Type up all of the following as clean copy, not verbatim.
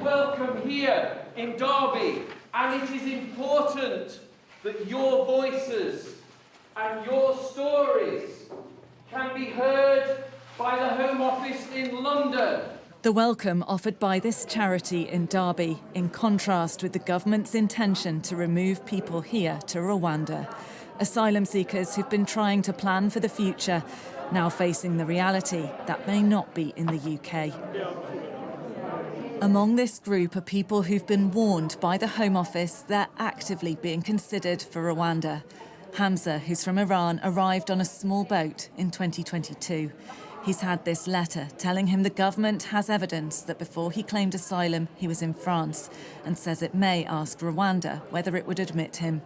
welcome here in Derby, and it is important that your voices and your stories can be heard by the Home Office in London. The welcome offered by this charity in Derby, in contrast with the government's intention to remove people here to Rwanda. Asylum seekers who've been trying to plan for the future, now facing the reality that may not be in the UK. Among this group are people who've been warned by the Home Office they're actively being considered for Rwanda. Hamza, who's from Iran, arrived on a small boat in 2022. He's had this letter telling him the government has evidence that before he claimed asylum, he was in France, and says it may ask Rwanda whether it would admit him.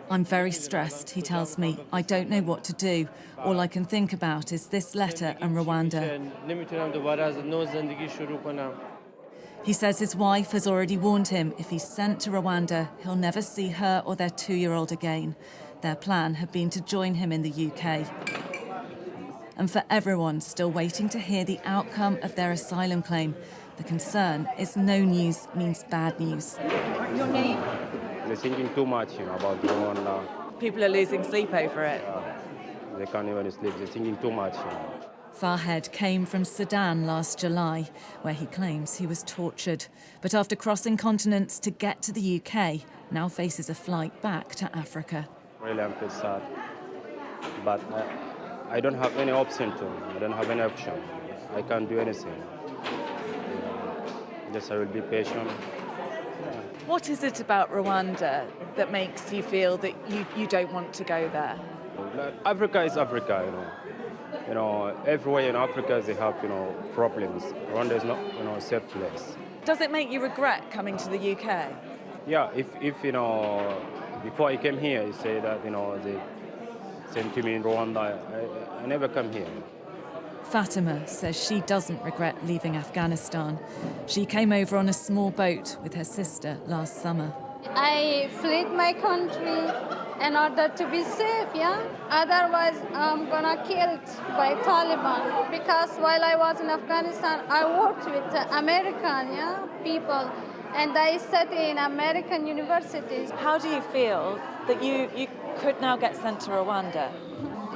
I'm very stressed, he tells me. I don't know what to do. All I can think about is this letter and Rwanda. He says his wife has already warned him if he's sent to Rwanda, he'll never see her or their 2-year-old again. Their plan had been to join him in the UK. And for everyone still waiting to hear the outcome of their asylum claim, the concern is no news means bad news. Your name? They're thinking too much, about Rwanda. People are losing sleep over it. They can't even sleep. They're thinking too much. Farhed came from Sudan last July, where he claims he was tortured. But after crossing continents to get to the UK, now faces a flight back to Africa. Really, I'm feel sad. But I don't have any option to. I don't have any option. I can't do anything. Just I will be patient. What is it about Rwanda that makes you feel that you don't want to go there? Africa is Africa, everywhere in Africa they have, problems. Rwanda is not, a safe place. Does it make you regret coming to the UK? Yeah, if before I came here, you say that, they sent to me in Rwanda, I never come here. Fatima says she doesn't regret leaving Afghanistan. She came over on a small boat with her sister last summer. I fled my country in order to be safe, Otherwise, I'm gonna killed by Taliban. Because while I was in Afghanistan, I worked with American, people, and I studied in American universities. How do you feel that you could now get sent to Rwanda?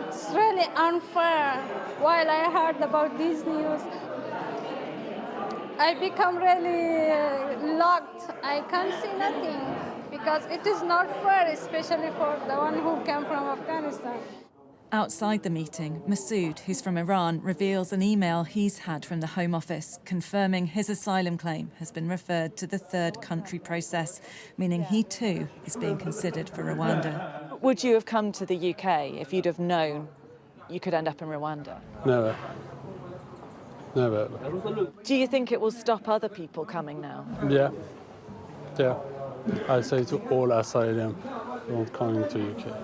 It's really unfair. While I heard about this news, I become really locked. I can't see nothing because it is not fair, especially for the one who came from Afghanistan. Outside the meeting, Masood, who's from Iran, reveals an email he's had from the Home Office confirming his asylum claim has been referred to the third country process, meaning he too is being considered for Rwanda. Would you have come to the UK if you'd have known you could end up in Rwanda? Never. Never. Do you think it will stop other people coming now? Yeah. I say to all asylum, don't come into UK.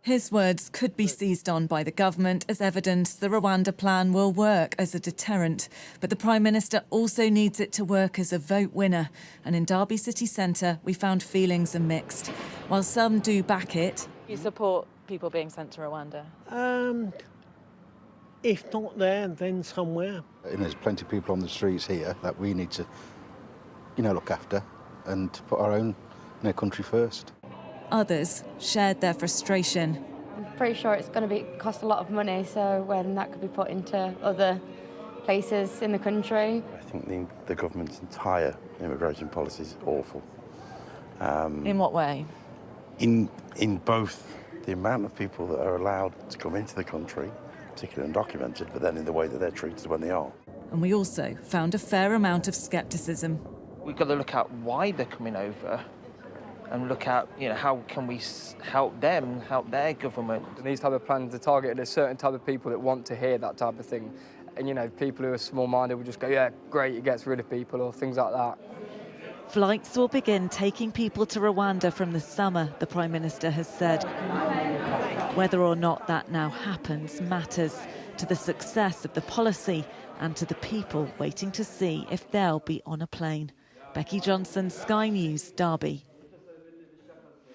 His words could be seized on by the government as evidence the Rwanda plan will work as a deterrent. But the Prime Minister also needs it to work as a vote winner. And in Derby city centre, we found feelings are mixed. While some do back it... You support people being sent to Rwanda? If not there, then somewhere. And there's plenty of people on the streets here that we need to, look after and put our own country first. Others shared their frustration. I'm pretty sure it's going to cost a lot of money, so when that could be put into other places in the country. I think the government's entire immigration policy is awful. In what way? In both the amount of people that are allowed to come into the country, particularly undocumented, but then in the way that they're treated when they are. And we also found a fair amount of scepticism. We've got to look at why they're coming over and look at, how can we help them, help their government. These type of plans are targeted at certain type of people that want to hear that type of thing. And, people who are small-minded will just go, yeah, great, it gets rid of people, or things like that. Flights will begin taking people to Rwanda from the summer, the Prime Minister has said. Whether or not that now happens matters to the success of the policy and to the people waiting to see if they'll be on a plane. Becky Johnson, Sky News, Derby.